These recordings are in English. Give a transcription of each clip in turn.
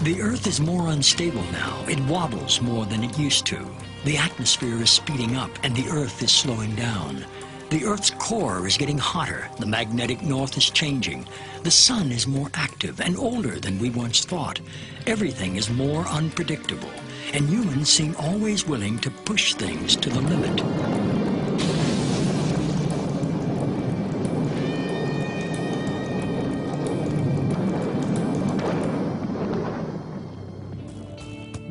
The Earth is more unstable now. It wobbles more than it used to. The atmosphere is speeding up and the Earth is slowing down. The Earth's core is getting hotter. The magnetic north is changing. The sun is more active and older than we once thought. Everything is more unpredictable, and humans seem always willing to push things to the limit.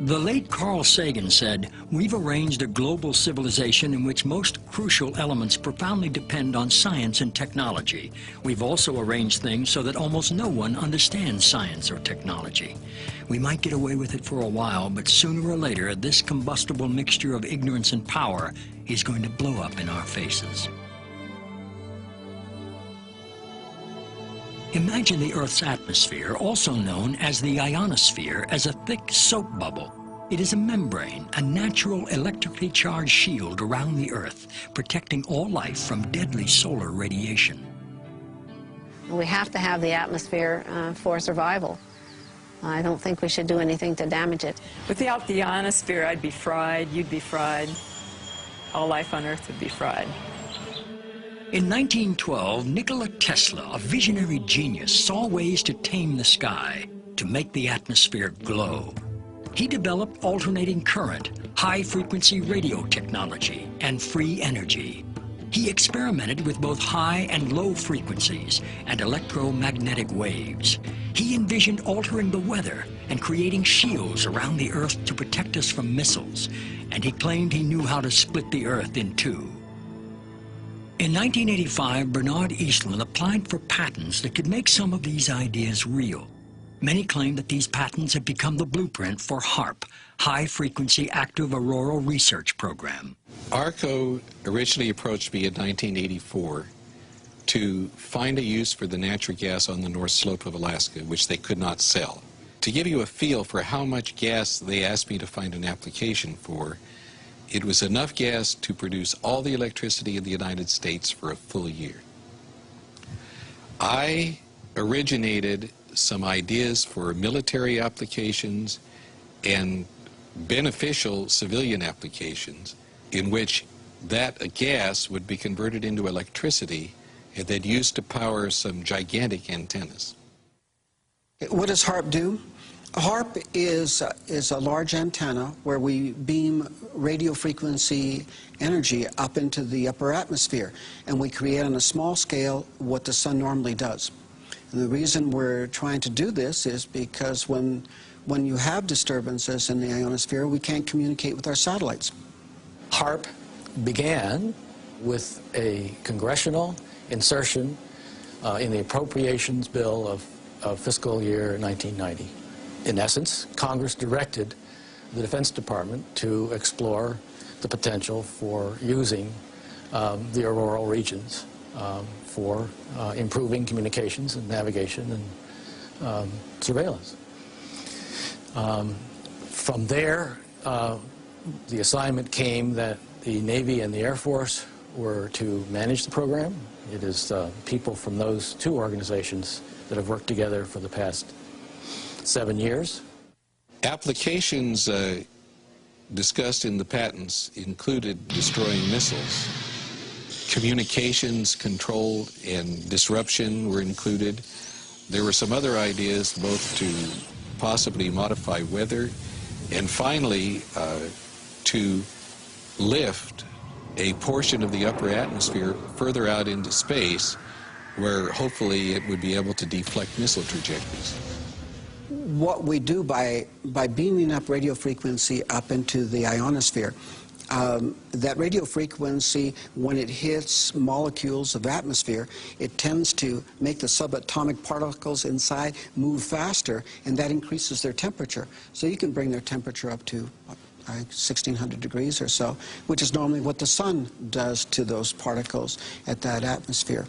The late Carl Sagan said, "We've arranged a global civilization in which most crucial elements profoundly depend on science and technology. We've also arranged things so that almost no one understands science or technology. We might get away with it for a while, but sooner or later, this combustible mixture of ignorance and power is going to blow up in our faces." Imagine the Earth's atmosphere, also known as the ionosphere, as a thick soap bubble. It is a membrane, a natural electrically charged shield around the Earth, protecting all life from deadly solar radiation. We have to have the atmosphere for survival. I don't think we should do anything to damage it. Without the ionosphere, I'd be fried, you'd be fried, all life on Earth would be fried. In 1912, Nikola Tesla, a visionary genius, saw ways to tame the sky, to make the atmosphere glow. He developed alternating current, high-frequency radio technology, and free energy. He experimented with both high and low frequencies and electromagnetic waves. He envisioned altering the weather and creating shields around the Earth to protect us from missiles, and he claimed he knew how to split the Earth in two. In 1985, Bernard Eastland applied for patents that could make some of these ideas real. Many claim that these patents have become the blueprint for HAARP, High Frequency Active Auroral Research Program. ARCO originally approached me in 1984 to find a use for the natural gas on the North Slope of Alaska, which they could not sell. To give you a feel for how much gas they asked me to find an application for, it was enough gas to produce all the electricity in the United States for a full year. I originated some ideas for military applications and beneficial civilian applications in which that gas would be converted into electricity and then used to power some gigantic antennas. What does HAARP do? HAARP is a large antenna where we beam radio frequency energy up into the upper atmosphere, and we create on a small scale what the sun normally does. And the reason we're trying to do this is because when you have disturbances in the ionosphere, we can't communicate with our satellites. HAARP began with a congressional insertion in the appropriations bill of fiscal year 1990. In essence, Congress directed the Defense Department to explore the potential for using the auroral regions for improving communications and navigation and surveillance. From there, the assignment came that the Navy and the Air Force were to manage the program. It is people from those two organizations that have worked together for the past 7 years. Applications discussed in the patents included destroying missiles. Communications control and disruption were included. There were some other ideas both to possibly modify weather and finally to lift a portion of the upper atmosphere further out into space where hopefully it would be able to deflect missile trajectories. What we do by beaming up radio frequency up into the ionosphere, that radio frequency, when it hits molecules of atmosphere, it tends to make the subatomic particles inside move faster, and that increases their temperature. So you can bring their temperature up to 1,600 degrees or so, which is normally what the sun does to those particles at that atmosphere.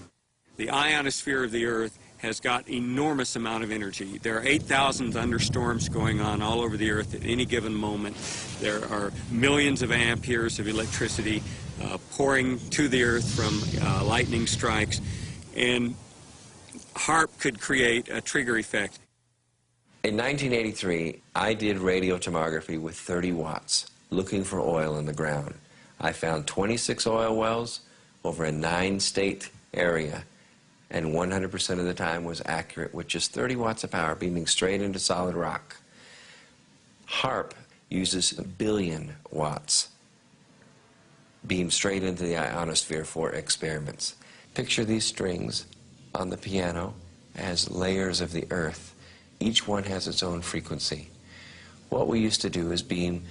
The ionosphere of the Earth has got enormous amount of energy. There are 8,000 thunderstorms going on all over the Earth at any given moment. There are millions of amperes of electricity pouring to the Earth from lightning strikes, and HAARP could create a trigger effect. In 1983, I did radiotomography with 30 watts, looking for oil in the ground. I found 26 oil wells over a 9-state area, and 100% of the time was accurate with just 30 watts of power beaming straight into solid rock. HAARP uses 1 billion watts beamed straight into the ionosphere for experiments. Picture these strings on the piano as layers of the earth. Each one has its own frequency. What we used to do is beam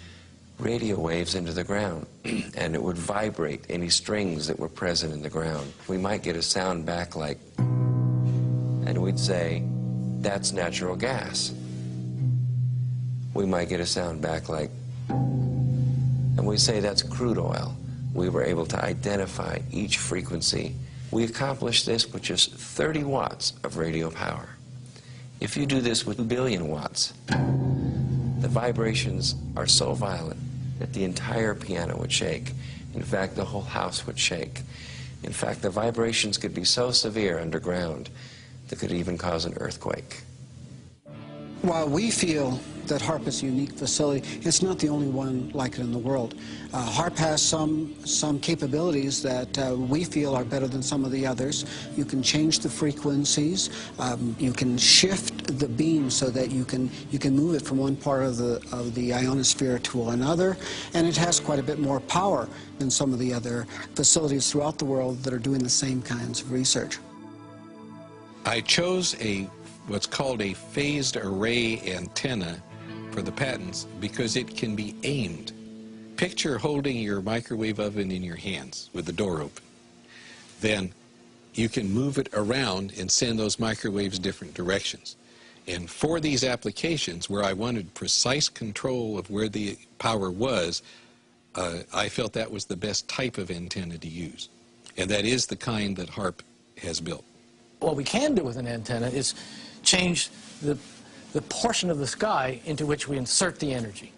radio waves into the ground, and it would vibrate any strings that were present in the ground. We might get a sound back like, and we'd say, that's natural gas. We might get a sound back like, and we'd say, that's crude oil. We were able to identify each frequency. We accomplished this with just 30 watts of radio power. If you do this with 1 billion watts, the vibrations are so violent that the entire piano would shake. In fact, the whole house would shake. In fact, the vibrations could be so severe underground that could even cause an earthquake. While we feel that HAARP is a unique facility, it's not the only one like it in the world. HAARP has some capabilities that we feel are better than some of the others. You can change the frequencies. You can shift the beam so that you can move it from one part of the ionosphere to another, and it has quite a bit more power than some of the other facilities throughout the world that are doing the same kinds of research. I chose what's called a phased array antenna for the patents because it can be aimed. Picture holding your microwave oven in your hands with the door open. Then you can move it around and send those microwaves different directions. And for these applications where I wanted precise control of where the power was, I felt that was the best type of antenna to use. And that is the kind that HAARP has built. What we can do with an antenna is change the portion of the sky into which we insert the energy.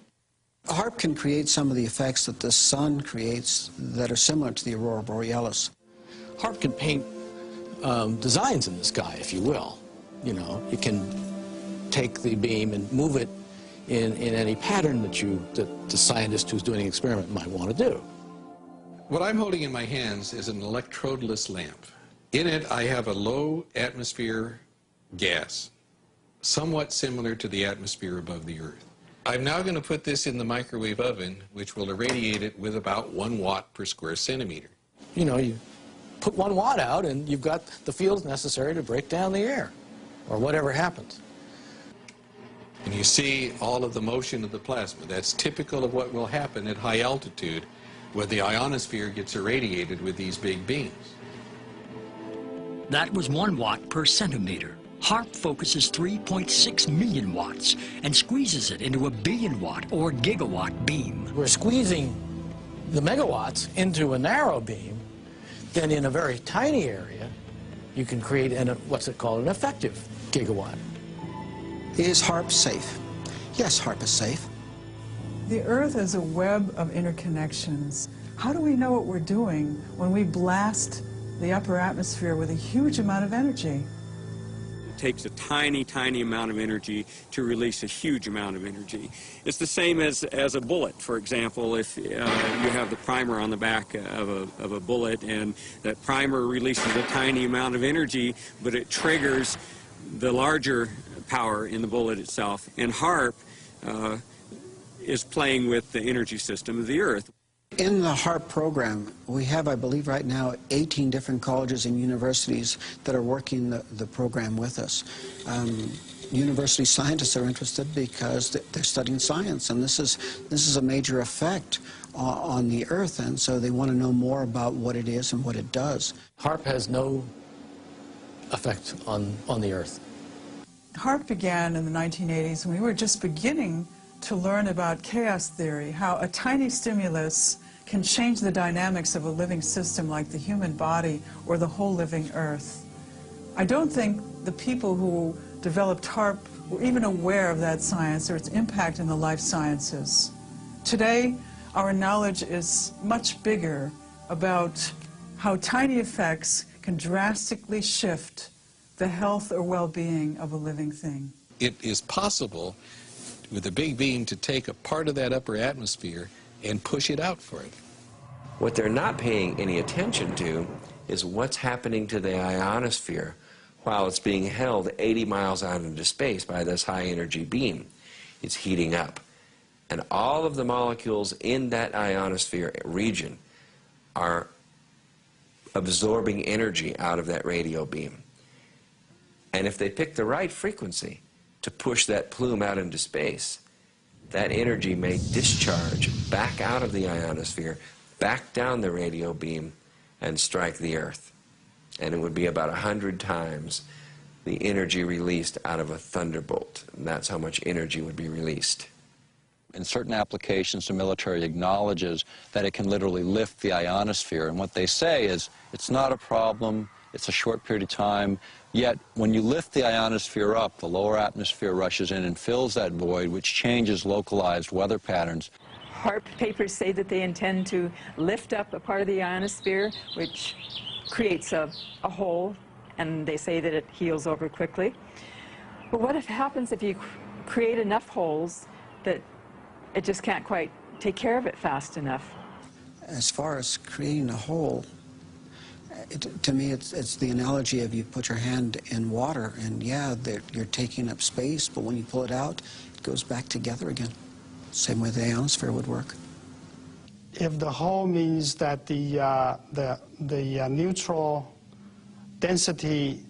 HAARP can create some of the effects that the sun creates that are similar to the aurora borealis. HAARP can paint designs in the sky, if you will. You know, it can take the beam and move it in any pattern that the scientist who's doing the experiment might want to do. What I'm holding in my hands is an electrodeless lamp. In it, I have a low atmosphere gas, somewhat similar to the atmosphere above the Earth. I'm now going to put this in the microwave oven, which will irradiate it with about 1 watt per square centimeter. You know, you put 1 watt out and you've got the fields necessary to break down the air, or whatever happens. And you see all of the motion of the plasma. That's typical of what will happen at high altitude when the ionosphere gets irradiated with these big beams. That was 1 watt per centimeter. HAARP focuses 3.6 million watts and squeezes it into a 1 billion watt or gigawatt beam. We're squeezing the megawatts into a narrow beam, then in a very tiny area, you can create what's it called, an effective gigawatt. Is HAARP safe? Yes, HAARP is safe. The Earth is a web of interconnections. How do we know what we're doing when we blast the upper atmosphere with a huge amount of energy? It takes a tiny, tiny amount of energy to release a huge amount of energy. It's the same as a bullet, for example. If you have the primer on the back of a bullet, and that primer releases a tiny amount of energy, but it triggers the larger power in the bullet itself. And HAARP is playing with the energy system of the Earth. In the HAARP program, we have, I believe right now, 18 different colleges and universities that are working the program with us. University scientists are interested because they're studying science, and this is a major effect on the Earth, and so they want to know more about what it is and what it does. HAARP has no effect on the Earth. HAARP began in the 1980s when we were just beginning to learn about chaos theory, how a tiny stimulus can change the dynamics of a living system like the human body or the whole living Earth. I don't think the people who developed HAARP were even aware of that science or its impact in the life sciences. Today, our knowledge is much bigger about how tiny effects can drastically shift the health or well-being of a living thing. it is possible with a big beam to take a part of that upper atmosphere and push it out for it. What they're not paying any attention to is what's happening to the ionosphere while it's being held 80 miles out into space by this high energy beam. It's heating up. And all of the molecules in that ionosphere region are absorbing energy out of that radio beam. And if they pick the right frequency to push that plume out into space, that energy may discharge back out of the ionosphere, back down the radio beam, and strike the Earth. And it would be about 100 times the energy released out of a thunderbolt. And that's how much energy would be released. In certain applications, the military acknowledges that it can literally lift the ionosphere. And what they say is, it's not a problem, it's a short period of time, yet when you lift the ionosphere up, the lower atmosphere rushes in and fills that void, which changes localized weather patterns. HAARP papers say that they intend to lift up a part of the ionosphere, which creates a hole, and they say that it heals over quickly. But what happens if you create enough holes that it just can't quite take care of it fast enough? As far as creating a hole, to me it's the analogy of you put your hand in water, and yeah, you're taking up space, but when you pull it out, it goes back together again. Same way the ionosphere would work. If the hole means that the neutral density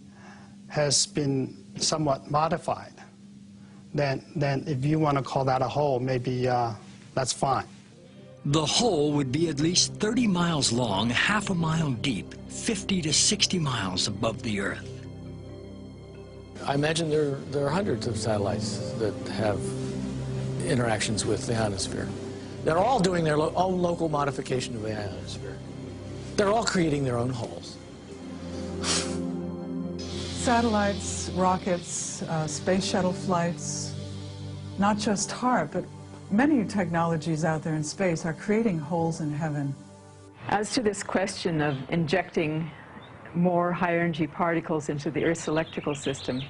has been somewhat modified, then if you want to call that a hole, maybe that's fine. The hole would be at least 30 miles long, half a mile deep, 50 to 60 miles above the Earth. I imagine there are hundreds of satellites that have interactions with the ionosphere. They're all doing their own local modification of the ionosphere. They're all creating their own holes. Satellites, rockets, space shuttle flights, not just HAARP, but many technologies out there in space are creating holes in heaven. As to this question of injecting more high-energy particles into the Earth's electrical system,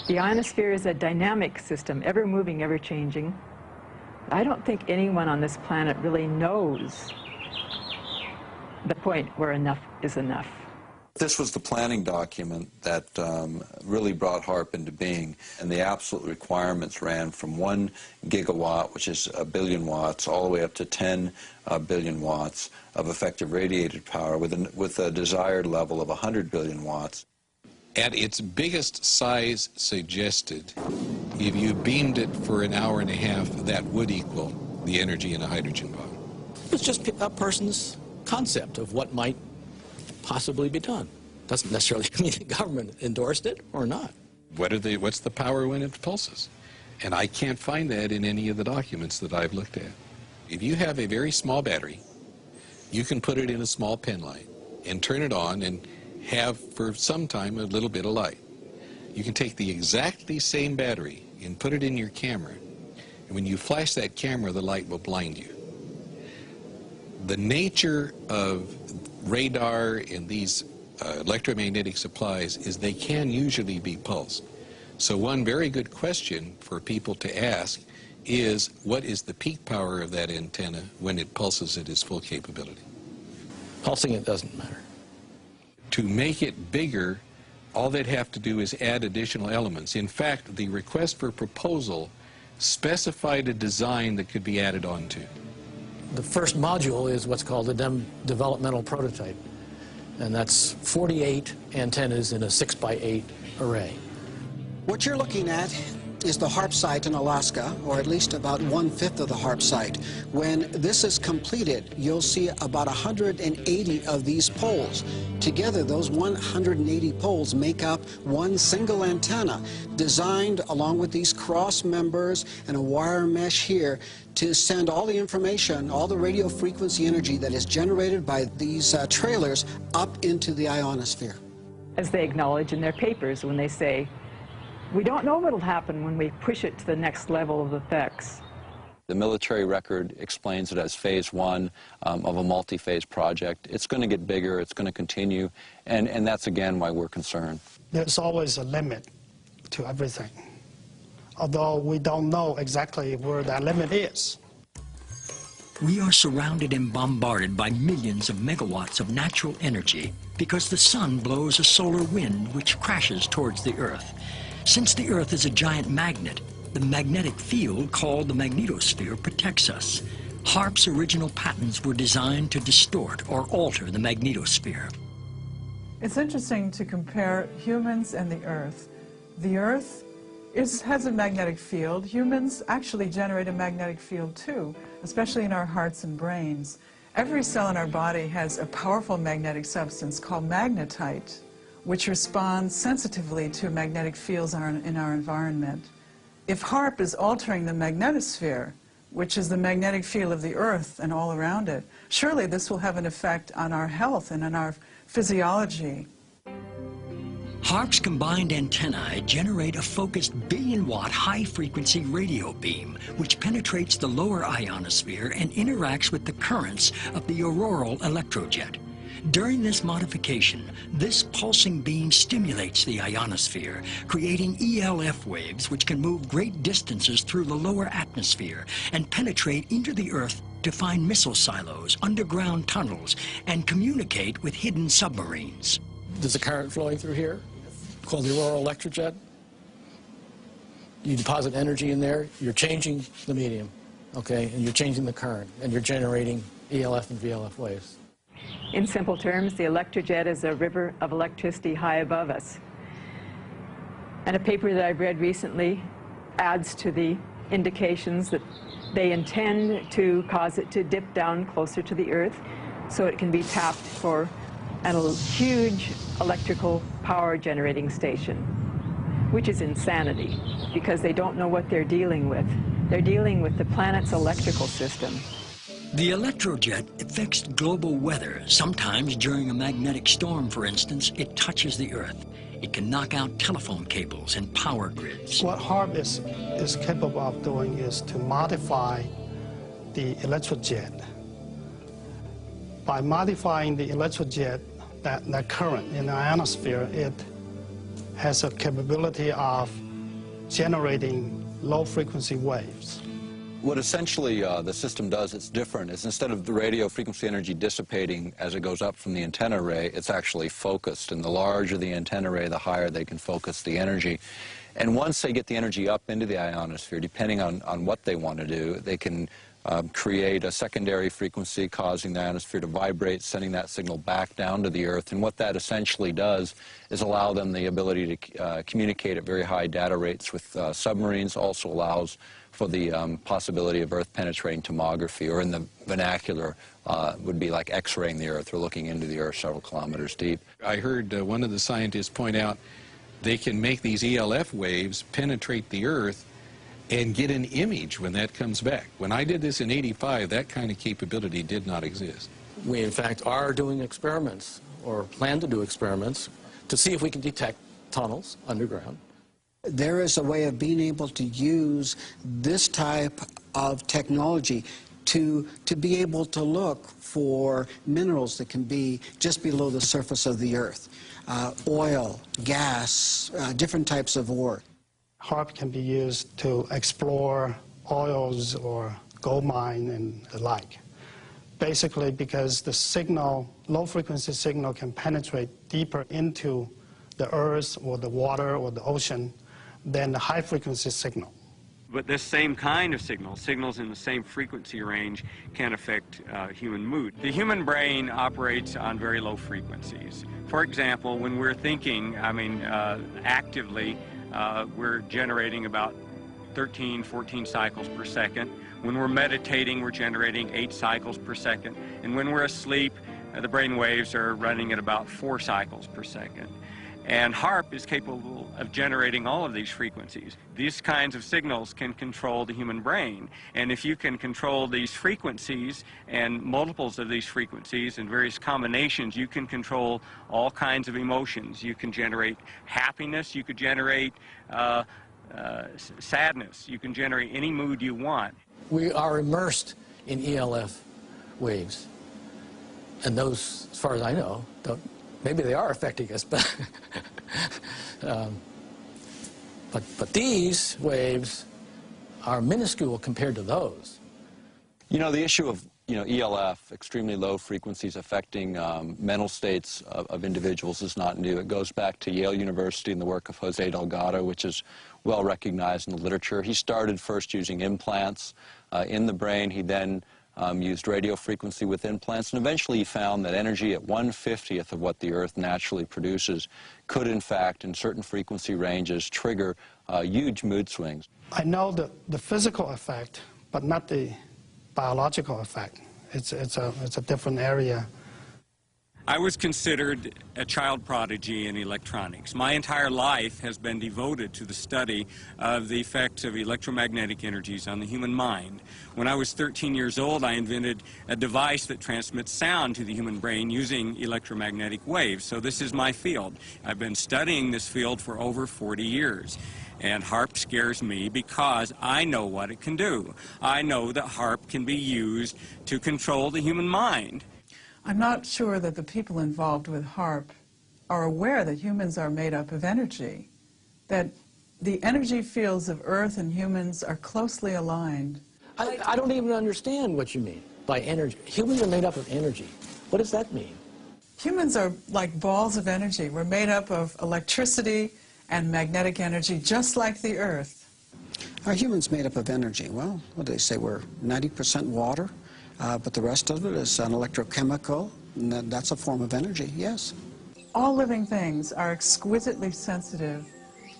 the ionosphere is a dynamic system, ever moving, ever changing. I don't think anyone on this planet really knows the point where enough is enough. This was the planning document that really brought HAARP into being, and the absolute requirements ran from 1 gigawatt, which is 1 billion watts, all the way up to 10 billion watts of effective radiated power with a desired level of 100 billion watts. At its biggest size suggested, if you beamed it for an hour and a half, that would equal the energy in a hydrogen bomb. It's just a person's concept of what might possibly be done. Doesn't necessarily mean the government endorsed it or not. What's the power when it pulses? And I can't find that in any of the documents that I've looked at. If you have a very small battery, you can put it in a small pen light and turn it on and have for some time a little bit of light. You can take the exactly same battery and put it in your camera, and when you flash that camera, the light will blind you. The nature of radar and these electromagnetic supplies is they can usually be pulsed. So one very good question for people to ask is, what is the peak power of that antenna when it pulses at its full capability? Pulsing it doesn't matter. To make it bigger, all they'd have to do is add additional elements. In fact, the request for proposal specified a design that could be added onto. The first module is what's called a developmental prototype, and that's 48 antennas in a 6x8 array. What you're looking at is the HAARP site in Alaska, or at least about 1/5 of the HAARP site. When this is completed, you'll see about 180 of these poles. Together, those 180 poles make up one single antenna, designed along with these cross members and a wire mesh here to send all the information, all the radio frequency energy that is generated by these trailers up into the ionosphere. As they acknowledge in their papers when they say, we don't know what will happen when we push it to the next level of effects. The military record explains it as phase 1 of a multi-phase project. It's going to get bigger, it's going to continue, and that's again why we're concerned. There's always a limit to everything, although we don't know exactly where that limit is. We are surrounded and bombarded by millions of megawatts of natural energy because the sun blows a solar wind which crashes towards the Earth. Since the Earth is a giant magnet, the magnetic field called the magnetosphere protects us. HAARP's original patents were designed to distort or alter the magnetosphere. It's interesting to compare humans and the Earth. The Earth has a magnetic field. Humans actually generate a magnetic field too, especially in our hearts and brains. Every cell in our body has a powerful magnetic substance called magnetite, which responds sensitively to magnetic fields in our environment. If HAARP is altering the magnetosphere, which is the magnetic field of the Earth and all around it, surely this will have an effect on our health and on our physiology. HAARP's combined antennae generate a focused billion-watt high-frequency radio beam, which penetrates the lower ionosphere and interacts with the currents of the auroral electrojet. During this modification, this pulsing beam stimulates the ionosphere, creating ELF waves which can move great distances through the lower atmosphere and penetrate into the Earth to find missile silos, underground tunnels, and communicate with hidden submarines. There's a current flowing through here called the auroral electrojet. You deposit energy in there, you're changing the medium, okay, and you're changing the current, and you're generating ELF and VLF waves. In simple terms, the electrojet is a river of electricity high above us. And a paper that I've read recently adds to the indications that they intend to cause it to dip down closer to the Earth so it can be tapped for a huge electrical power generating station, which is insanity because they don't know what they're dealing with. They're dealing with the planet's electrical system. The electrojet affects global weather. Sometimes during a magnetic storm, for instance, it touches the Earth. It can knock out telephone cables and power grids. What HAARP is capable of doing is to modify the electrojet. By modifying the electrojet, that current in the ionosphere, it has a capability of generating low-frequency waves. What essentially the system does, it's different, is instead of the radio frequency energy dissipating as it goes up from the antenna array, it's actually focused. And the larger the antenna array, the higher they can focus the energy. And once they get the energy up into the ionosphere, depending on what they want to do, they can create a secondary frequency causing the ionosphere to vibrate, sending that signal back down to the Earth. And what that essentially does is allow them the ability to communicate at very high data rates with submarines, also allows for the possibility of Earth penetrating tomography, or in the vernacular would be like X-raying the Earth or looking into the Earth several kilometers deep. I heard one of the scientists point out they can make these ELF waves penetrate the Earth and get an image when that comes back. When I did this in '85, that kind of capability did not exist. We, in fact, are doing experiments, or plan to do experiments, to see if we can detect tunnels underground. There is a way of being able to use this type of technology to be able to look for minerals that can be just below the surface of the Earth. Oil, gas, different types of ore. HAARP can be used to explore oils or gold mine and the like. Basically because the signal, low-frequency signal, can penetrate deeper into the Earth or the water or the ocean than the high-frequency signal. But this same kind of signals in the same frequency range, can affect human mood. The human brain operates on very low frequencies. For example, when we're thinking, actively, we're generating about 13, 14 cycles per second. When we're meditating, we're generating 8 cycles per second. And when we're asleep, the brain waves are running at about 4 cycles per second. And HAARP is capable of generating all of these frequencies. These kinds of signals can control the human brain. And if you can control these frequencies and multiples of these frequencies and various combinations, you can control all kinds of emotions. You can generate happiness, you could generate sadness, you can generate any mood you want. We are immersed in ELF waves. And those, as far as I know, don't. Maybe they are affecting us, but But these waves are minuscule compared to those. You know, the issue of ELF, extremely low frequencies affecting mental states of individuals, is not new. It goes back to Yale University and the work of Jose Delgado, which is well recognized in the literature. He started first using implants in the brain. He then used radio frequency with implants, and eventually he found that energy at 1/50th of what the Earth naturally produces could, in fact, in certain frequency ranges, trigger huge mood swings. I know the physical effect, but not the biological effect. It's a different area. I was considered a child prodigy in electronics. My entire life has been devoted to the study of the effects of electromagnetic energies on the human mind. When I was 13 years old, I invented a device that transmits sound to the human brain using electromagnetic waves. So this is my field. I've been studying this field for over 40 years. And HAARP scares me because I know what it can do. I know that HAARP can be used to control the human mind. I'm not sure that the people involved with HAARP are aware that humans are made up of energy, that the energy fields of Earth and humans are closely aligned. I don't even understand what you mean by energy. Humans are made up of energy. What does that mean? Humans are like balls of energy. We're made up of electricity and magnetic energy, just like the Earth. Are humans made up of energy? Well, what do they say? We're 90% water, but the rest of it is an electrochemical, and that's a form of energy, yes. All living things are exquisitely sensitive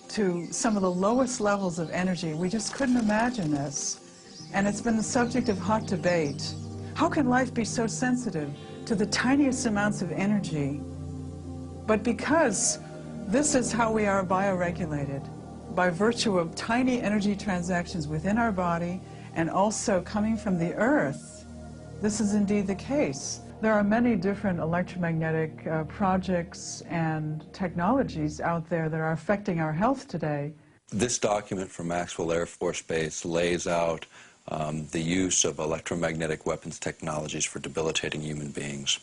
to some of the lowest levels of energy. We just couldn't imagine this. And it's been the subject of hot debate. How can life be so sensitive to the tiniest amounts of energy? But because this is how we are bioregulated, by virtue of tiny energy transactions within our body and also coming from the Earth, this is indeed the case. There are many different electromagnetic projects and technologies out there that are affecting our health today. This document from Maxwell Air Force Base lays out the use of electromagnetic weapons technologies for debilitating human beings.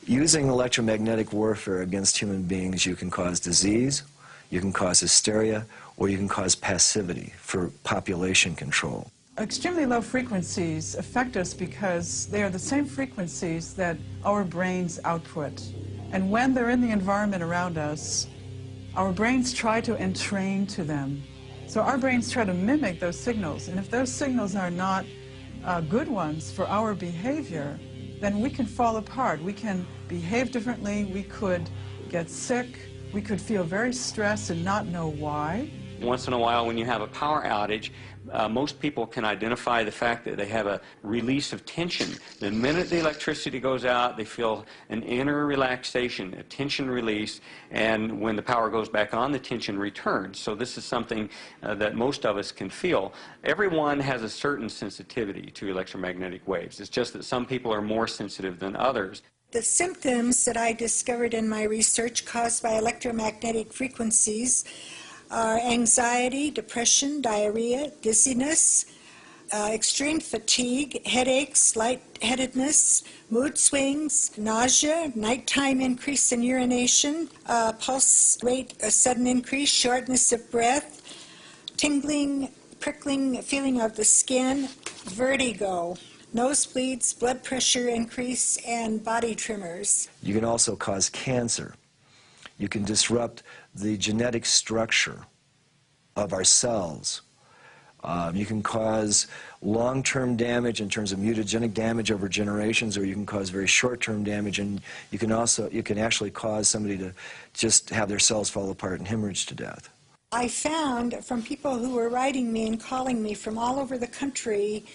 Using electromagnetic warfare against human beings, you can cause disease, you can cause hysteria, or you can cause passivity for population control. Extremely low frequencies affect us because they are the same frequencies that our brains output. And when they're in the environment around us, our brains try to entrain to them. So our brains try to mimic those signals. And if those signals are not good ones for our behavior, then we can fall apart. We can behave differently. We could get sick. We could feel very stressed and not know why. Once in a while, when you have a power outage, most people can identify the fact that they have a release of tension. The minute the electricity goes out, they feel an inner relaxation, a tension release, and when the power goes back on, the tension returns. So this is something that most of us can feel. Everyone has a certain sensitivity to electromagnetic waves. It's just that some people are more sensitive than others. The symptoms that I discovered in my research caused by electromagnetic frequencies are anxiety, depression, diarrhea, dizziness, extreme fatigue, headaches, lightheadedness, mood swings, nausea, nighttime increase in urination, pulse rate, a sudden increase, shortness of breath, tingling, prickling feeling of the skin, vertigo, nosebleeds, blood pressure increase, and body tremors. You can also cause cancer. You can disrupt the genetic structure of our cells. You can cause long-term damage in terms of mutagenic damage over generations, or you can cause very short-term damage, and you can actually cause somebody to just have their cells fall apart and hemorrhage to death. I found from people who were writing me and calling me from all over the country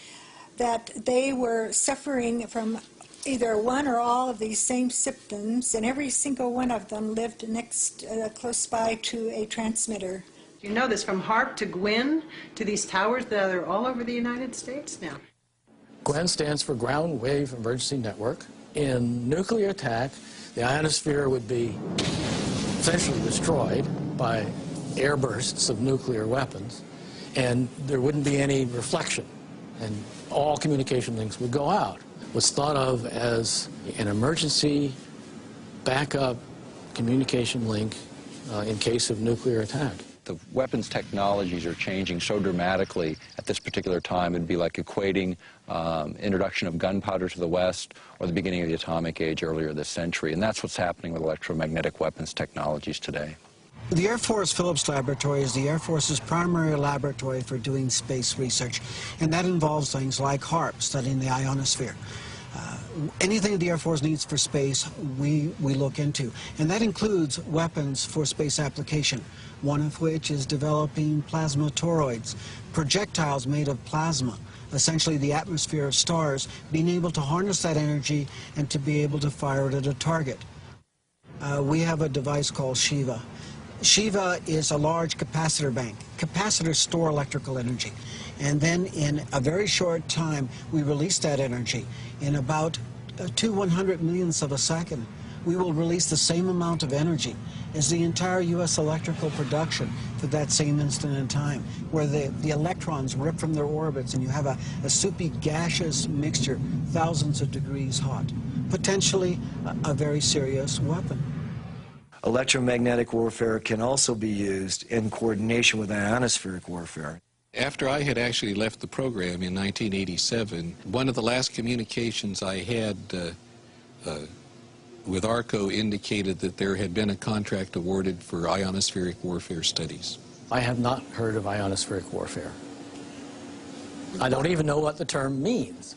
that they were suffering from either one or all of these same symptoms, and every single one of them lived close by to a transmitter. You know this from HAARP to GWIN to these towers that are all over the United States now. GWEN stands for Ground Wave Emergency Network. In nuclear attack, the ionosphere would be essentially destroyed by air bursts of nuclear weapons, and there wouldn't be any reflection, and all communication links would go out. Was thought of as an emergency backup communication link in case of nuclear attack. the weapons technologies are changing so dramatically at this particular time. It'd be like equating introduction of gunpowder to the West or the beginning of the atomic age earlier this century. And that's what's happening with electromagnetic weapons technologies today. The Air Force Phillips Laboratory is the Air Force's primary laboratory for doing space research, and that involves things like HAARP, studying the ionosphere. Anything the Air Force needs for space, we look into, and that includes weapons for space application, one of which is developing plasma toroids, projectiles made of plasma, essentially the atmosphere of stars, being able to harness that energy and to be able to fire it at a target. We have a device called Shiva. Shiva is a large capacitor bank. Capacitors store electrical energy. And then in a very short time, we release that energy. In about 100 millionths of a second, we will release the same amount of energy as the entire U.S. electrical production for that same instant in time, where the electrons rip from their orbits and you have a soupy gaseous mixture, thousands of degrees hot. Potentially a very serious weapon. Electromagnetic warfare can also be used in coordination with ionospheric warfare. After I had actually left the program in 1987, one of the last communications I had with ARCO indicated that there had been a contract awarded for ionospheric warfare studies. I have not heard of ionospheric warfare. I don't even know what the term means.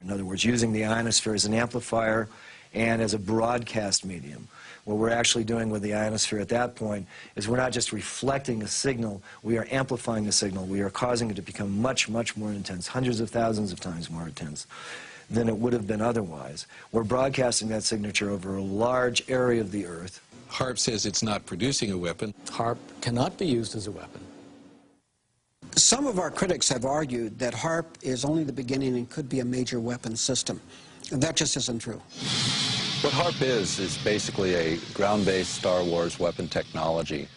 In other words, using the ionosphere as an amplifier and as a broadcast medium. What we're actually doing with the ionosphere at that point is we're not just reflecting a signal, we are amplifying the signal. We are causing it to become much, much more intense, hundreds of thousands of times more intense than it would have been otherwise. We're broadcasting that signature over a large area of the Earth. HAARP says it's not producing a weapon. HAARP cannot be used as a weapon. Some of our critics have argued that HAARP is only the beginning and could be a major weapons system. And that just isn't true. What HAARP is basically a ground-based Star Wars weapon technology.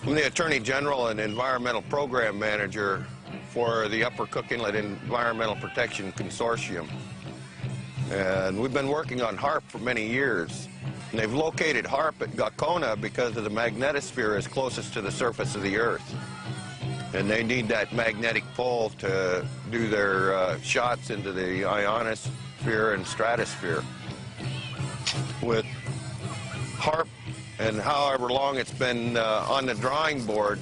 I'm the Attorney General and Environmental Program Manager for the Upper Cook Inlet Environmental Protection Consortium. And we've been working on HAARP for many years. And they've located HAARP at Gakona because of the magnetosphere is closest to the surface of the Earth. And they need that magnetic pole to do their shots into the ionosphere and stratosphere. With HAARP and however long it's been on the drawing board,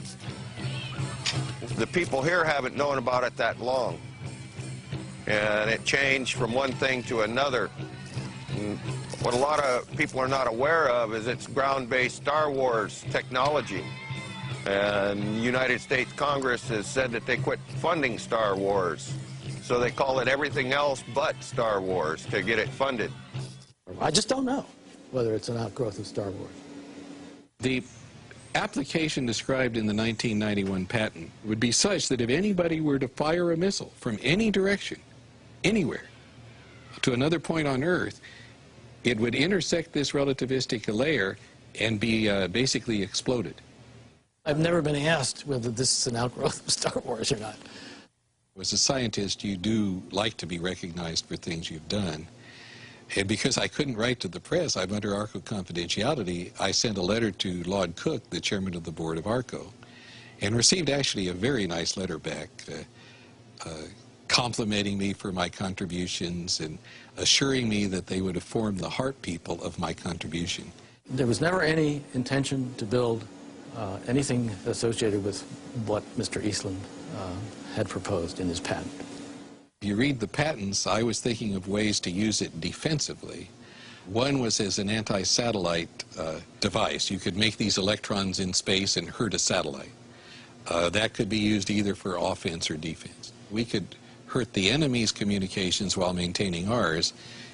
the people here haven't known about it that long. And it changed from one thing to another. And what a lot of people are not aware of is it's ground-based Star Wars technology. And the United States Congress has said that they quit funding Star Wars. So they call it everything else but Star Wars to get it funded. I just don't know whether it's an outgrowth of Star Wars. The application described in the 1991 patent would be such that if anybody were to fire a missile from any direction, anywhere, to another point on Earth, it would intersect this relativistic layer and be basically exploded. I've never been asked whether this is an outgrowth of Star Wars or not. As a scientist, you do like to be recognized for things you've done. And because I couldn't write to the press, I'm under ARCO confidentiality, I sent a letter to Lord Cook, the chairman of the board of ARCO, and received actually a very nice letter back complimenting me for my contributions and assuring me that they would inform the HAARP people of my contribution. There was never any intention to build anything associated with what Mr. Eastland had proposed in his patent. If you read the patents, I was thinking of ways to use it defensively. One was as an anti-satellite device. You could make these electrons in space and hurt a satellite. That could be used either for offense or defense. We could hurt the enemy's communications while maintaining ours,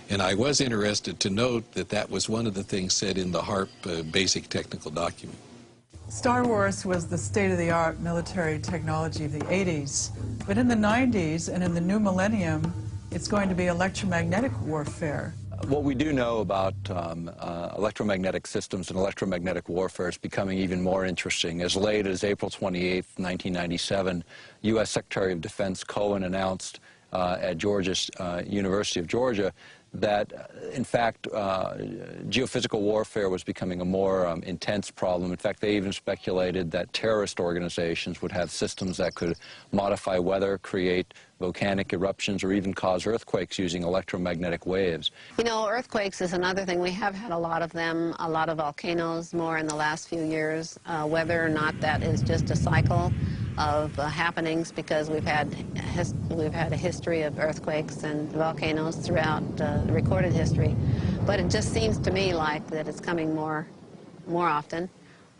and I was interested to note that that was one of the things said in the HAARP basic technical document. Star Wars was the state-of-the-art military technology of the 80s, but in the 90s and in the new millennium, it's going to be electromagnetic warfare. What we do know about electromagnetic systems and electromagnetic warfare is becoming even more interesting. As late as April 28, 1997, U.S. Secretary of Defense Cohen announced at Georgia's University of Georgia, that, in fact, geophysical warfare was becoming a more intense problem. In fact, they even speculated that terrorist organizations would have systems that could modify weather, create volcanic eruptions, or even cause earthquakes using electromagnetic waves. You know, earthquakes is another thing. We have had a lot of them, a lot of volcanoes more in the last few years. Whether or not that is just a cycle of happenings, because we've had a history of earthquakes and volcanoes throughout recorded history, but it just seems to me like that it's coming more often,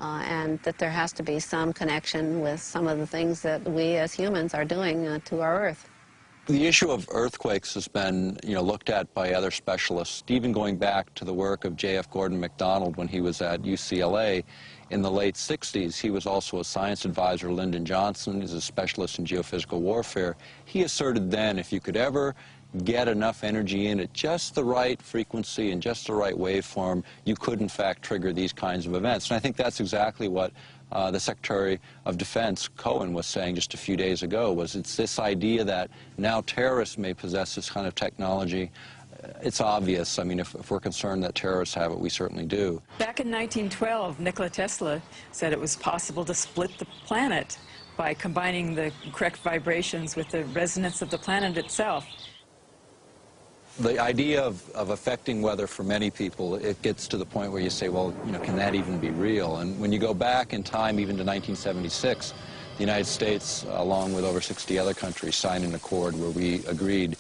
and that there has to be some connection with some of the things that we as humans are doing to our Earth. The issue of earthquakes has been, looked at by other specialists, even going back to the work of J.F. Gordon MacDonald when he was at UCLA in the late 60s. He was also a science advisor. Lyndon Johnson is a specialist in geophysical warfare. He asserted then if you could ever get enough energy in at just the right frequency and just the right waveform, you could in fact trigger these kinds of events. And I think that's exactly what the Secretary of Defense, Cohen, was saying just a few days ago, was it's this idea that now terrorists may possess this kind of technology. It's obvious. I mean, if we're concerned that terrorists have it, we certainly do. Back in 1912, Nikola Tesla said it was possible to split the planet by combining the correct vibrations with the resonance of the planet itself. The idea of affecting weather for many people, it gets to the point where you say, well, can that even be real? And when you go back in time, even to 1976, the United States, along with over 60 other countries, signed an accord where we agreed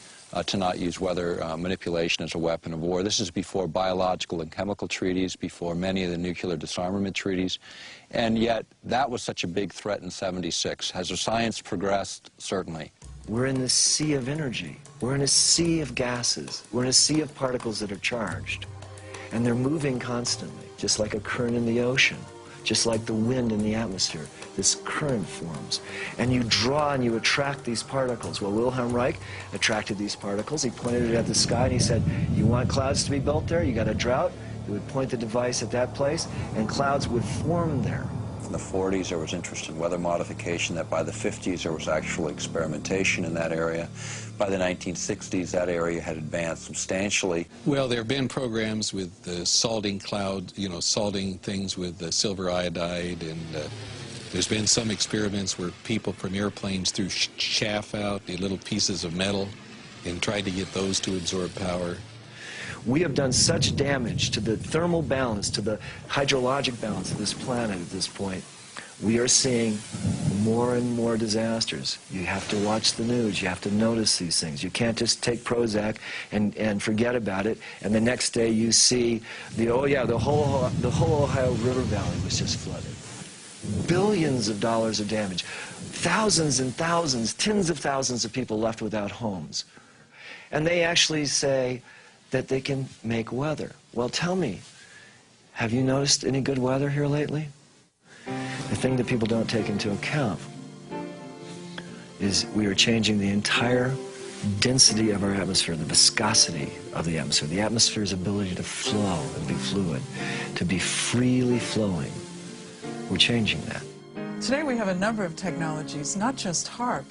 to not use weather manipulation as a weapon of war. This is before biological and chemical treaties, before many of the nuclear disarmament treaties. And yet, that was such a big threat in '76. Has the science progressed? Certainly. We're in this sea of energy. We're in a sea of gases. We're in a sea of particles that are charged. And they're moving constantly, just like a current in the ocean, just like the wind in the atmosphere. This current forms. And you draw and you attract these particles. Well, Wilhelm Reich attracted these particles. He pointed it at the sky and he said, you want clouds to be built there? You got a drought? He would point the device at that place and clouds would form there. In the 40s, there was interest in weather modification. That by the 50s, there was actual experimentation in that area. By the 1960s, that area had advanced substantially. Well, there have been programs with salting clouds, salting things with silver iodide, and there's been some experiments where people from airplanes threw chaff out, the little pieces of metal, and tried to get those to absorb power. We have done such damage to the thermal balance, to the hydrologic balance of this planet at this point. We are seeing more and more disasters. You have to watch the news. You have to notice these things. You can't just take Prozac and forget about it, and the next day you see the whole Ohio River Valley was just flooded. Billions of dollars of damage. Thousands and thousands, tens of thousands of people left without homes. And they actually say that they can make weather. Well, tell me, have you noticed any good weather here lately? The thing that people don't take into account is we are changing the entire density of our atmosphere, the viscosity of the atmosphere's ability to flow and be fluid, to be freely flowing. We're changing that. Today we have a number of technologies, not just HAARP,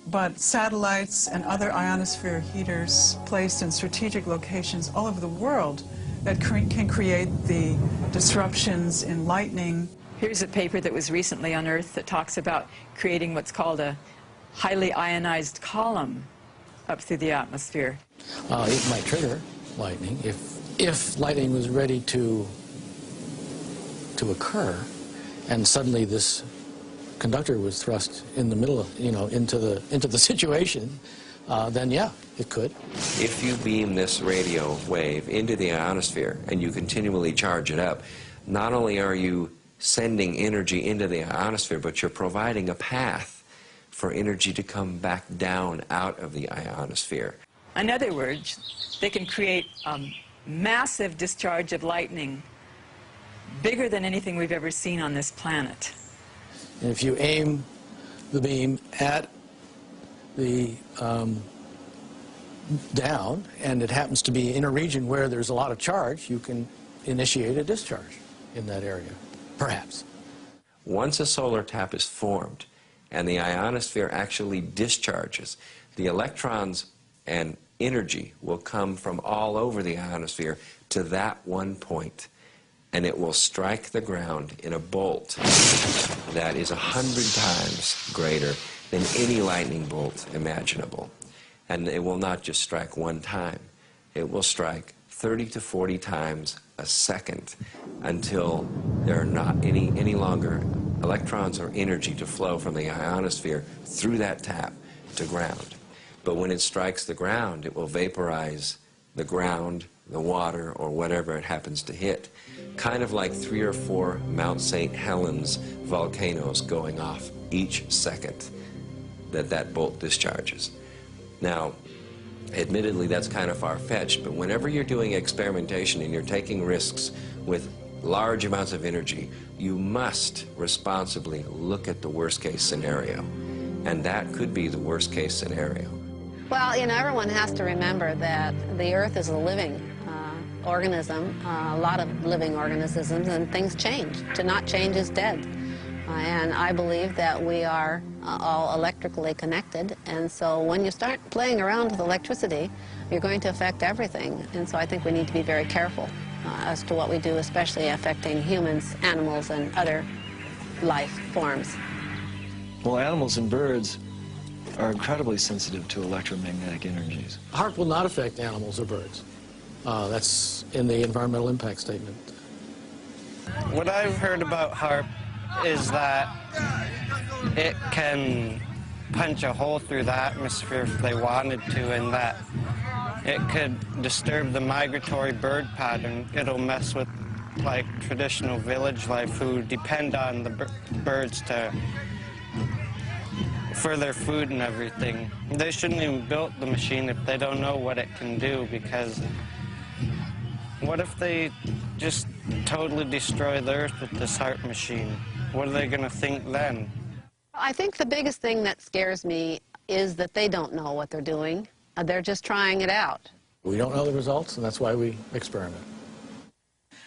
but satellites and other ionosphere heaters placed in strategic locations all over the world that can create the disruptions in lightning. Here's a paper that was recently unearthed that talks about creating what's called a highly ionized column up through the atmosphere. It might trigger lightning if lightning was ready to occur, and suddenly this conductor was thrust in the middle of, into the situation, then yeah, it could. If you beam this radio wave into the ionosphere and you continually charge it up, not only are you sending energy into the ionosphere, but you're providing a path for energy to come back down out of the ionosphere. In other words, they can create a massive discharge of lightning, bigger than anything we've ever seen on this planet. And if you aim the beam at the down, and it happens to be in a region where there's a lot of charge, you can initiate a discharge in that area, perhaps. Once a solar tap is formed and the ionosphere actually discharges, The electrons and energy will come from all over the ionosphere to that one point, and it will strike the ground in a bolt that is 100 times greater than any lightning bolt imaginable. And it will not just strike one time. It will strike 30 to 40 times a second until there are not any longer electrons or energy to flow from the ionosphere through that tap to ground. But when it strikes the ground, it will vaporize the ground, the water, or whatever it happens to hit, kind of like 3 or 4 Mount St. Helens volcanoes going off each second that bolt discharges. Now, admittedly, that's kind of far-fetched, but whenever you're doing experimentation and you're taking risks with large amounts of energy, you must responsibly look at the worst-case scenario, and that could be the worst-case scenario. Well, you know, everyone has to remember that the Earth is a living organism, a lot of living organisms, and things change. To not change is dead. And I believe that we are all electrically connected, and so when you start playing around with electricity, you're going to affect everything. And so I think we need to be very careful as to what we do, especially affecting humans, animals, and other life forms. Well, animals and birds are incredibly sensitive to electromagnetic energies. HAARP will not affect animals or birds. That's in the environmental impact statement. What I've heard about HAARP is that it can punch a hole through the atmosphere if they wanted to, and that it could disturb the migratory bird pattern. It'll mess with, like, traditional village life who depend on the birds for their food and everything. They shouldn't even build the machine if they don't know what it can do, because what if they just totally destroy the Earth with this HAARP machine? What are they going to think then? I think the biggest thing that scares me is that they don't know what they're doing. They're just trying it out. We don't know the results, and that's why we experiment.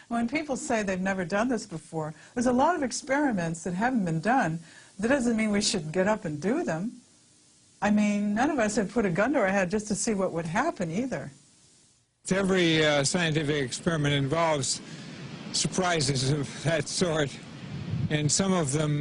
When people say they've never done this before, there's a lot of experiments that haven't been done. That doesn't mean we should get up and do them. I mean, none of us have put a gun to our head just to see what would happen either. Every scientific experiment involves surprises of that sort, and some of them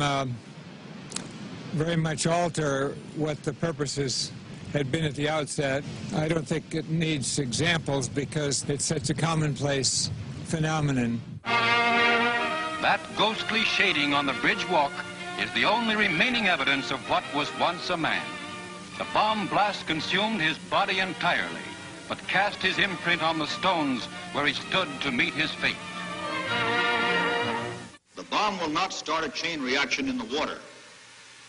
very much alter what the purposes had been at the outset. I don't think it needs examples because it's such a commonplace phenomenon. That ghostly shading on the bridge walk is the only remaining evidence of what was once a man. The bomb blast consumed his body entirely, but cast his imprint on the stones where he stood to meet his fate. The bomb will not start a chain reaction in the water,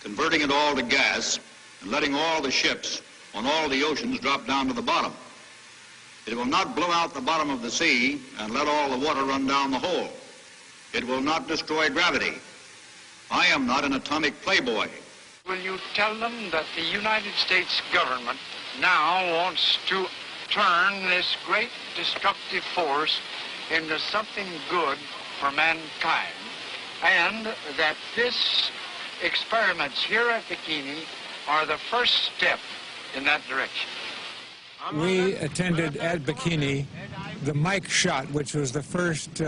converting it all to gas and letting all the ships on all the oceans drop down to the bottom. It will not blow out the bottom of the sea and let all the water run down the hole. It will not destroy gravity. I am not an atomic playboy. Will you tell them that the United States government now wants to turn this great destructive force into something good for mankind, and that this experiments here at Bikini are the first step in that direction? We attended at Bikini the Mike shot, which was the first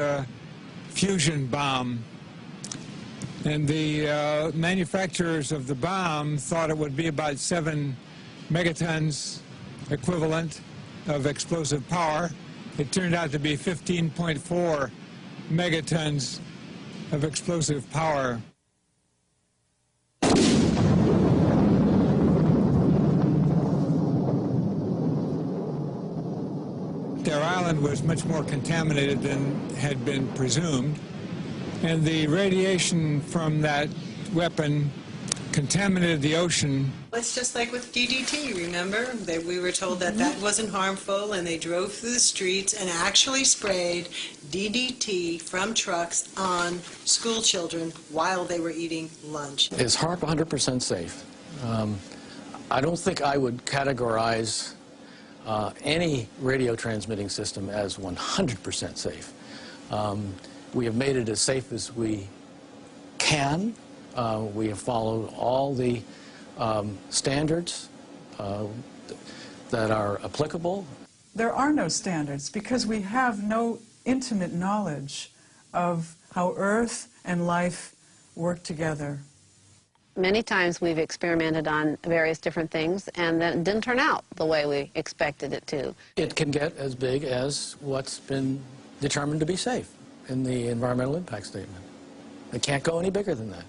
fusion bomb. And the manufacturers of the bomb thought it would be about 7 megatons equivalent of explosive power. It turned out to be 15.4 megatons of explosive power. Their island was much more contaminated than had been presumed, and the radiation from that weapon contaminated the ocean. It's just like with DDT, remember? We were told that that wasn't harmful, and they drove through the streets and actually sprayed DDT from trucks on school children while they were eating lunch. Is HAARP 100% safe? I don't think I would categorize any radio transmitting system as 100% safe. We have made it as safe as we can. We have followed all the standards that are applicable. There are no standards because we have no intimate knowledge of how Earth and life work together. Many times we've experimented on various different things and then it didn't turn out the way we expected it to. It can get as big as what's been determined to be safe in the environmental impact statement. It can't go any bigger than that.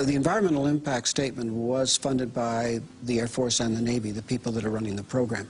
The environmental impact statement was funded by the Air Force and the Navy, the people that are running the program.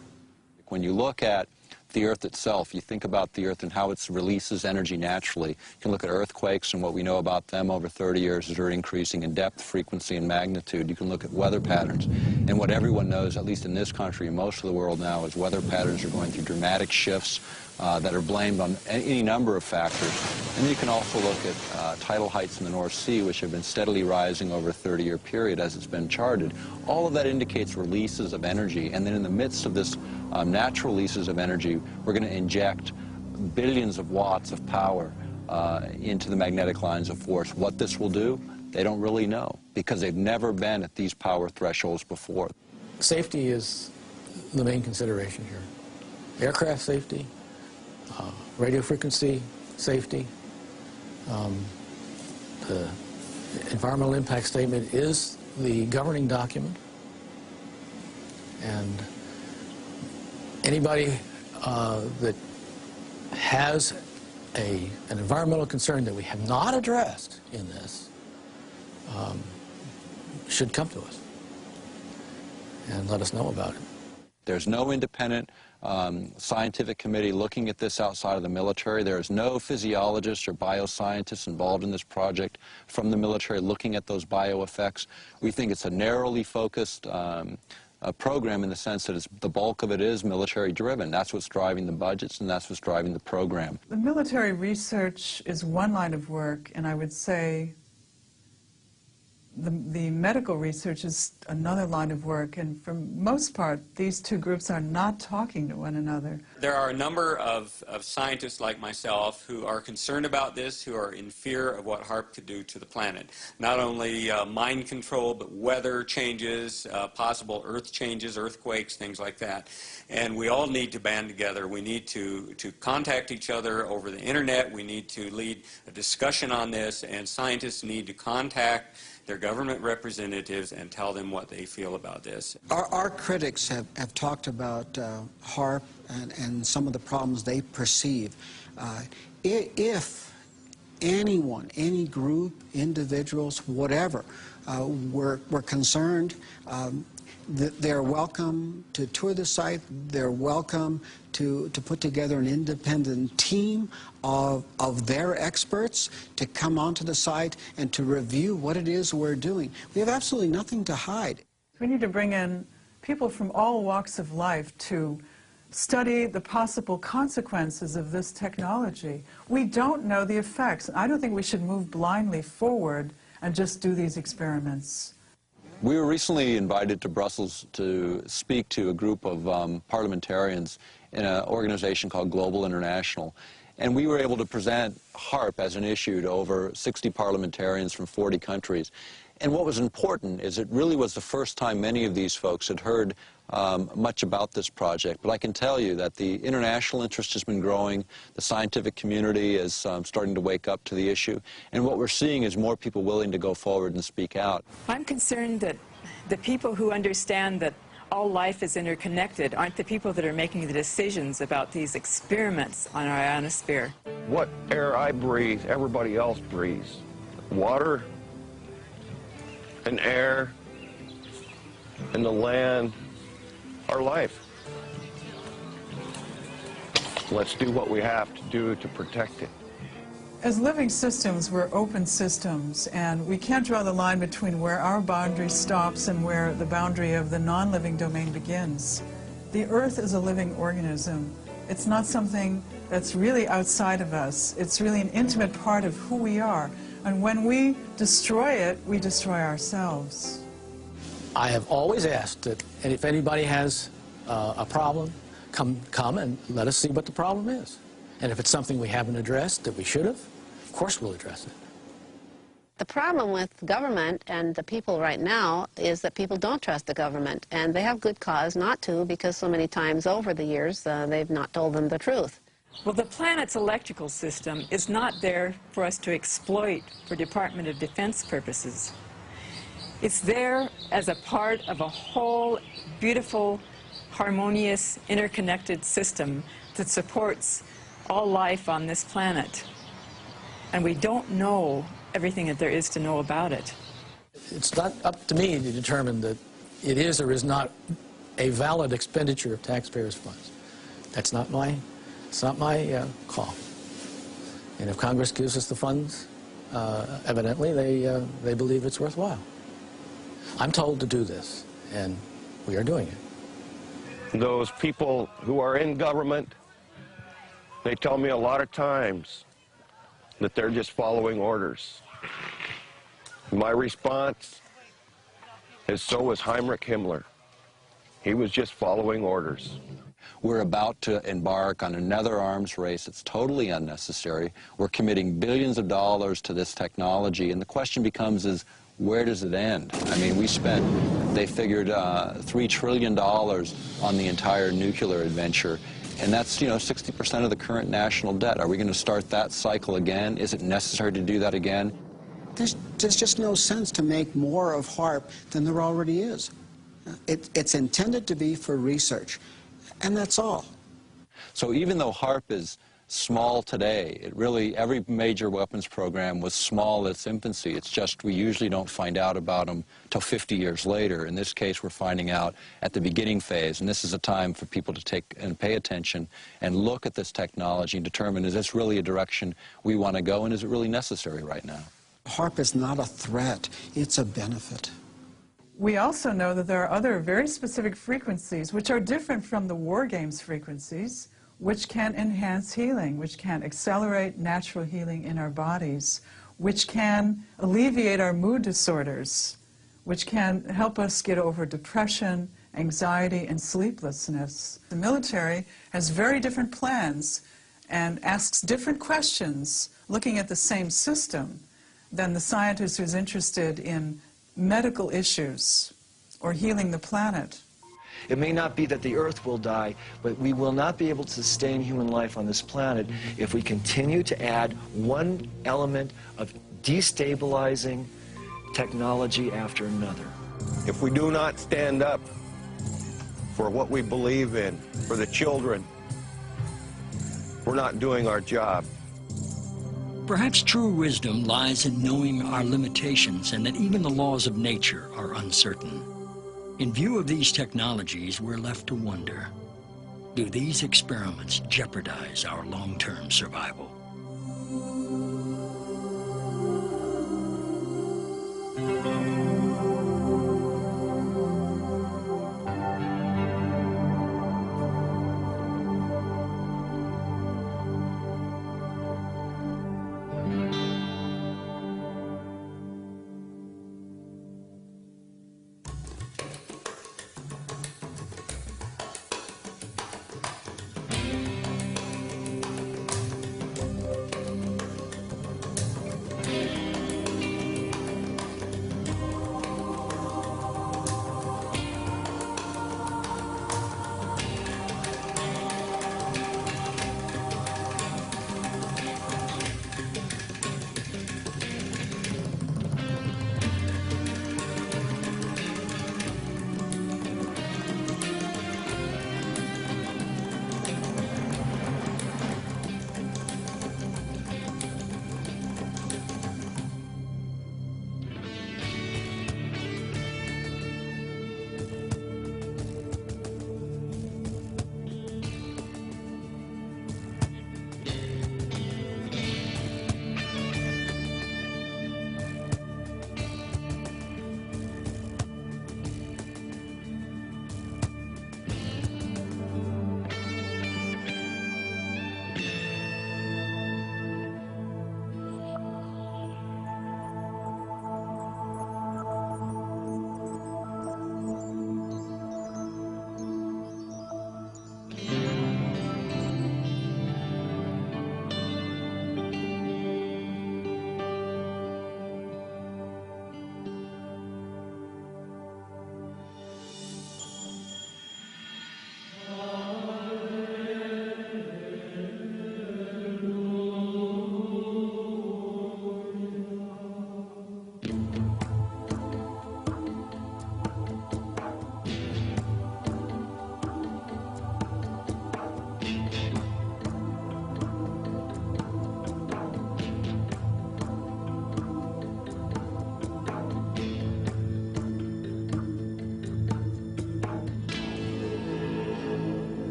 When you look at the Earth itself, you think about the Earth and how it releases energy naturally. You can look at earthquakes, and what we know about them over 30 years is they're increasing in depth, frequency, and magnitude. You can look at weather patterns, and what everyone knows, at least in this country and most of the world now, is weather patterns are going through dramatic shifts that are blamed on any number of factors. And then you can also look at tidal heights in the North Sea, which have been steadily rising over a 30-year period as it's been charted. All of that indicates releases of energy, and then in the midst of this natural releases of energy, we're going to inject billions of watts of power into the magnetic lines of force. What this will do, they don't really know, because they've never been at these power thresholds before. Safety is the main consideration here. Aircraft safety, radio frequency safety. The environmental impact statement is the governing document, and anybody that has an environmental concern that we have not addressed in this should come to us and let us know about it. There's no independent scientific committee looking at this outside of the military. There is no physiologists or bioscientists involved in this project from the military looking at those bioeffects. We think it's a narrowly focused program in the sense that the bulk of it is military driven. That's what's driving the budgets, and that's what's driving the program. The military research is one line of work, and I would say the medical research is another line of work, and for most part, these two groups are not talking to one another. There are a number of scientists like myself who are concerned about this, who are in fear of what HAARP could do to the planet. Not only mind control, but weather changes, possible earth changes, earthquakes, things like that. And we all need to band together. We need to contact each other over the internet. We need to lead a discussion on this, and scientists need to contact their government representatives and tell them what they feel about this. Our critics have talked about HAARP and some of the problems they perceive. If anyone, any group, individuals, whatever, were concerned, they're welcome to tour the site. They're welcome to put together an independent team of their experts to come onto the site and to review what it is we're doing. We have absolutely nothing to hide. We need to bring in people from all walks of life to study the possible consequences of this technology. We don't know the effects. I don't think we should move blindly forward and just do these experiments. We were recently invited to Brussels to speak to a group of parliamentarians in an organization called Global International. And we were able to present HAARP as an issue to over 60 parliamentarians from 40 countries. And what was important is it really was the first time many of these folks had heard much about this project. But I can tell you that the international interest has been growing. The scientific community is starting to wake up to the issue. And what we're seeing is more people willing to go forward and speak out. I'm concerned that the people who understand that all life is interconnected aren't the people that are making the decisions about these experiments on our ionosphere. What air I breathe, everybody else breathes. Water and air and the land, our life. Let's do what we have to do to protect it. As living systems, we're open systems, and we can't draw the line between where our boundary stops and where the boundary of the non-living domain begins. The Earth is a living organism. It's not something that's really outside of us. It's really an intimate part of who we are. And when we destroy it, we destroy ourselves. I have always asked that if anybody has a problem, come and let us see what the problem is. And if it's something we haven't addressed that we should have, of course we'll address it. The problem with government and the people right now is that people don't trust the government, and they have good cause not to, because so many times over the years they've not told them the truth. Well, the planet's electrical system is not there for us to exploit for Department of Defense purposes. It's there as a part of a whole beautiful, harmonious, interconnected system that supports all life on this planet. And we don't know everything that there is to know about it. It's not up to me to determine that it is or is not a valid expenditure of taxpayers' funds. It's not my call. And if Congress gives us the funds, evidently they believe it's worthwhile. I'm told to do this, and we are doing it. Those people who are in government, they tell me a lot of times that they're just following orders. My response is, so was Heinrich Himmler. He was just following orders. We're about to embark on another arms race. It's totally unnecessary. We're committing billions of dollars to this technology, and the question becomes where does it end? I mean, they figured $3 trillion on the entire nuclear adventure, and that's, 60% of the current national debt. Are we going to start that cycle again? Is it necessary to do that again? There's just no sense to make more of HAARP than there already is. It's intended to be for research, and that's all. So even though HAARP is small today, every major weapons program was small in its infancy. It's just we usually don't find out about them till 50 years later. In this case, we're finding out at the beginning phase, and this is a time for people to take and pay attention and look at this technology and determine, is this really a direction we want to go, and is it really necessary right now? HAARP is not a threat, it's a benefit. We also know that there are other very specific frequencies which are different from the war games frequencies, which can enhance healing, which can accelerate natural healing in our bodies, which can alleviate our mood disorders, which can help us get over depression, anxiety, and sleeplessness. The military has very different plans and asks different questions looking at the same system than the scientist who's interested in medical issues or healing the planet. It may not be that the Earth will die, but we will not be able to sustain human life on this planet if we continue to add one element of destabilizing technology after another. If we do not stand up for what we believe in, for the children, we're not doing our job. Perhaps true wisdom lies in knowing our limitations and that even the laws of nature are uncertain. In view of these technologies, we're left to wonder, do these experiments jeopardize our long-term survival?